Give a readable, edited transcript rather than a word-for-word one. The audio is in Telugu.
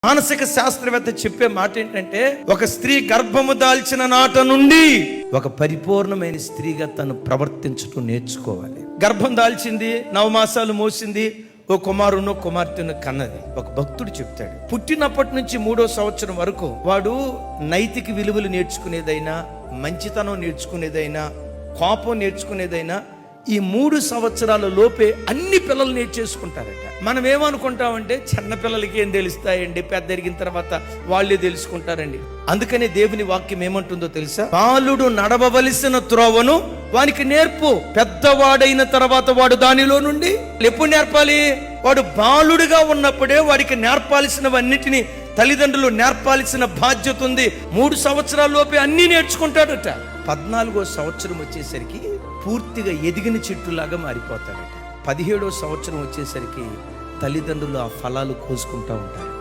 మానసిక శాస్త్రవేత్త చెప్పే మాట ఏంటంటే, ఒక స్త్రీ గర్భము దాల్చిన నాట నుండి ఒక పరిపూర్ణమైన స్త్రీగా తను ప్రవర్తించటం నేర్చుకోవాలి. గర్భం దాల్చింది, 9 మాసాలు మోసింది, ఓ కుమారును కుమార్తెను కన్నది. ఒక భక్తుడు చెప్తాడు, పుట్టినప్పటి నుంచి 3వ సంవత్సరం వరకు వాడు నైతిక విలువలు నేర్చుకునేదైనా, మంచితనం నేర్చుకునేదైనా, కోపం నేర్చుకునేదైనా ఈ 3 సంవత్సరాల లోపే అన్ని పిల్లలు నేర్చేసుకుంటారట. మనం ఏమనుకుంటామంటే, చిన్న పిల్లలకి ఏం తెలుస్తాయండి, పెద్ద ఎరిగిన తర్వాత వాళ్ళే తెలుసుకుంటారండి. అందుకనే దేవుని వాక్యం ఏమంటుందో తెలుసా? బాలుడు నడవవలసిన త్రోవను వానికి నేర్పు, పెద్దవాడైన తర్వాత వాడు దానిలో నుండి. ఎప్పుడు నేర్పాలి? వాడు బాలుడుగా ఉన్నప్పుడే వాడికి నేర్పాల్సినవన్నిటిని తల్లిదండ్రులు నేర్పాల్సిన బాధ్యత ఉంది. 3 సంవత్సరాల లోపే అన్నీ నేర్చుకుంటాడట. 14వ సంవత్సరం వచ్చేసరికి పూర్తిగా ఎదిగిన చెట్టులాగా మారిపోతాడట. 17వ సంవత్సరం వచ్చేసరికి తల్లిదండ్రులు ఆ ఫలాలు కోసుకుంటూ ఉంటారు.